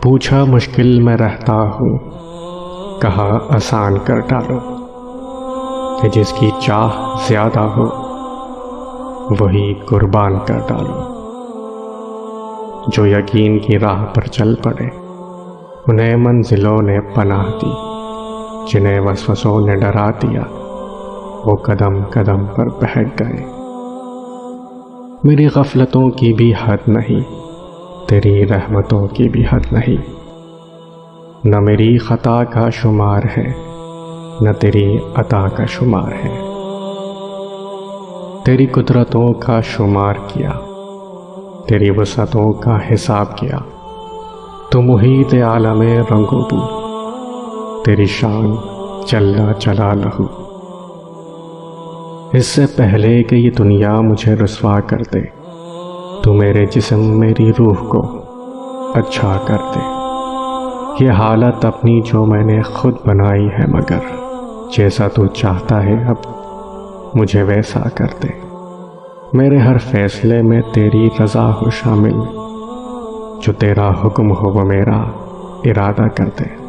پوچھا مشکل میں رہتا ہوں، کہا آسان کر ڈالو، کہ جس کی چاہ زیادہ ہو وہی قربان کر ڈالو۔ جو یقین کی راہ پر چل پڑے انہیں منزلوں نے پناہ دی، جنہیں وسوسوں نے ڈرا دیا وہ قدم قدم پر بہک گئے۔ میری غفلتوں کی بھی حد نہیں، تیری رحمتوں کی بھی حد نہیں، نہ میری خطا کا شمار ہے نہ تیری عطا کا شمار ہے۔ تیری قدرتوں کا شمار کیا، تیری وسعتوں کا حساب کیا، تو محیط عالم رنگ و بو، تیری شان جل جلالہ۔ اس سے پہلے کہ یہ دنیا مجھے رسوا کر دے، تو میرے جسم میری روح کو اچھا کر دے۔ یہ حالت اپنی جو میں نے خود بنائی ہے، مگر جیسا تو چاہتا ہے اب مجھے ویسا کر دے۔ میرے ہر فیصلے میں تیری رضا ہو شامل، جو تیرا حکم ہو وہ میرا ارادہ کر دے۔